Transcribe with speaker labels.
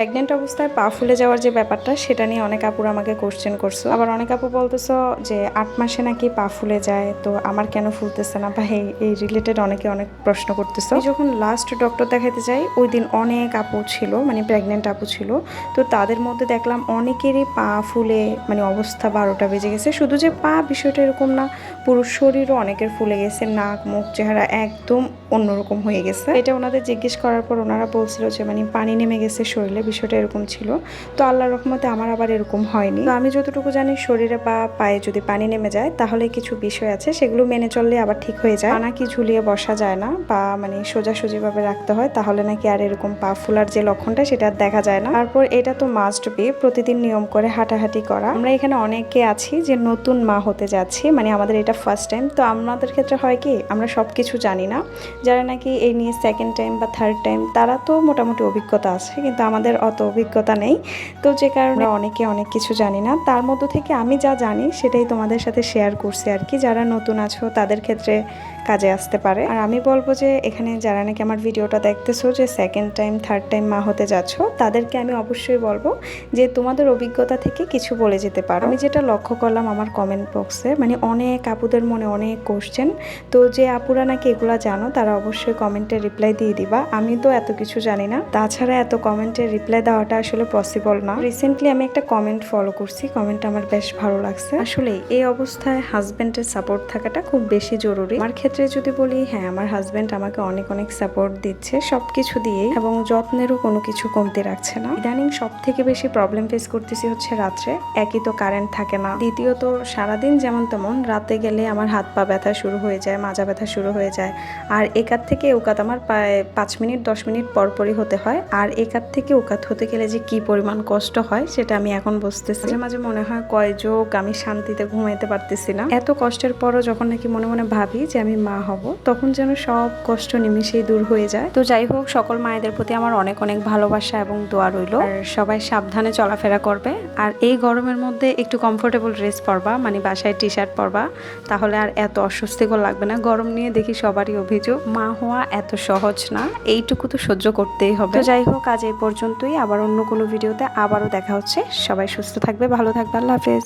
Speaker 1: Pregnant অবস্থায় পা ফুলে যাওয়ার যে ব্যাপারটা সেটা নিয়ে অনেক আপুরা আমাকে কোশ্চেন করছো, আবার অনেক আপু বলতেছো যে 8 মাসে নাকি পা ফুলে যায়, তো আমার কেন ফুলতেছে না, বা এই রিলেটেড অনেকে অনেক প্রশ্ন করতেছো। আমি যখন লাস্ট ডক্টর দেখাতে যাই ওই দিন অনেক আপু ছিল, মানে প্রেগনেন্ট আপু ছিল, তো তাদের মধ্যে দেখলাম অনেকেরই পা ফুলে মানে অবস্থা 12টা বেজে গেছে। শুধু যে পা বিষয়টা এরকম না, পুরো শরীরও অনেকের ফুলে গেছে, নাক মুখ চেহারা একদম অন্যরকম হয়ে গেছে। এটা ওনাদের জিজ্ঞেস করার পর ওনারা বলছিল যে মানে পানি নেমে গেছে শরীরে, বিষয়টা এরকম ছিল। তো আল্লাহর রহমতে আমার আবার এরকম হয়নি। তো আমি যতটুকু জানি শরীরে বা পায়ে যদি পানি নেমে যায় তাহলে কিছু বিষয় আছে, সেগুলো মেনে চললে আবার ঠিক হয়ে যায়। পা নাকি ঝুলিয়ে বসা যায় না, বা মানে সোজাসুজি ভাবে রাখতে হয়, তাহলে নাকি আর এরকম পা ফুলার যে লক্ষণটা সেটা আর দেখা যায় না। তারপর এটা তো মাস্ট বি প্রতিদিন নিয়ম করে হাঁটাহাঁটি করা। আমরা এখানে অনেকে আছি যে নতুন মা হতে যাচ্ছি, মানে আমাদের এটা ফার্স্ট টাইম। তো আমাদের ক্ষেত্রে হয় কি, আমরা সবকিছু জানি না। যারা নাকি এই নিয়ে সেকেন্ড টাইম বা থার্ড টাইম তারা তো মোটামুটি অভিজ্ঞতা আছে, কিন্তু আমাদের অত অভিজ্ঞতা নেই। তো যে কারণে অনেকে অনেক কিছু জানি না। তার মধ্য থেকে আমি যা জানি সেটাই তোমাদের সাথে শেয়ার করছি আর কি। যারা নতুন আছো তাদের ক্ষেত্রে কাজে আসতে পারে। আর আমি বলবো যে এখানে যারা নাকি আমার ভিডিওটা দেখতেছো যে সেকেন্ড টাইম থার্ড টাইম মা হতে যাচ্ছ, তাদেরকে আমি অবশ্যই বলবো যে তোমাদের অভিজ্ঞতা থেকে কিছু বলে যেতে পারো। আমি যেটা লক্ষ্য করলাম আমার কমেন্ট বক্সে, মানে অনেক আপুদের মনে অনেক কোশ্চেন। তো যে আপুরা নাকি এগুলা জানো তারা অবশ্যই কমেন্টে রিপ্লাই দিয়ে দিবা। আমি তো এত কিছু জানি না, তাছাড়া এত কমেন্টে রিপ্লাই দেওয়াটা আসলে পসিবল না। রিসেন্টলি আমি একটা কমেন্ট ফলো করছি, কমেন্টটা আমার বেশ ভালো লাগছে। আসলে এই অবস্থায় হাজবেন্ডের সাপোর্ট থাকাটা খুব বেশি জরুরি। আমার ক্ষেত্রে যদি বলি, হ্যাঁ আমার হাজবেন্ড আমাকে অনেক অনেক সাপোর্ট দিচ্ছে সবকিছু দিয়ে, এবং যত্নেরও কোনো কিছু কমতি রাখছে না। ইদানিং সব থেকে বেশি প্রবলেম ফেস করতেছি হচ্ছে রাত্রে। একই তো কারেন্ট থাকে না, দ্বিতীয়ত সারাদিন যেমন তেমন রাতে গেলে আমার হাত পা ব্যথা শুরু হয়ে যায়, মাজা ব্যথা শুরু হয়ে যায়। আর একাত থেকে ওকাত আমার প্রায় 5 মিনিট 10 মিনিট পরপরই হতে হয়। আর একাত থেকে ওকাত হতে গেলে যে কি পরিমাণ কষ্ট হয় সেটা আমি এখন বুঝতেছি। মাঝে মাঝে মনে হয় কয় যোগ আমি শান্তিতে ঘুমাইতে পারতেছি না। এত কষ্টের পরও যখন নাকি মনে মনে ভাবি যে আমি মা হব, তখন যেন সব কষ্ট নিমিশেই দূর হয়ে যায়। তো যাই হোক, সকল মায়েদের প্রতি আমার অনেক অনেক ভালোবাসা এবং দোয়া রইল। আর সবাই সাবধানে চলাফেরা করবে। আর এই গরমের মধ্যে একটু কমফোর্টেবল ড্রেস পরবা, মানে বাসায় টি শার্ট পরবা, তাহলে আর এত অস্বস্তিকর লাগবে না। গরম নিয়ে দেখি সবারই অভিযোগ, মা হওয়া এত সহজ না, এইটুকু তো সহ্য করতেই হবে। তো যাই হোক, আজ এই পর্যন্তই। আবার অন্য কোনো ভিডিওতে আবারও দেখা হচ্ছে। সবাই সুস্থ থাকবে, ভালো থাকবে, আল্লাহ হাফেজ।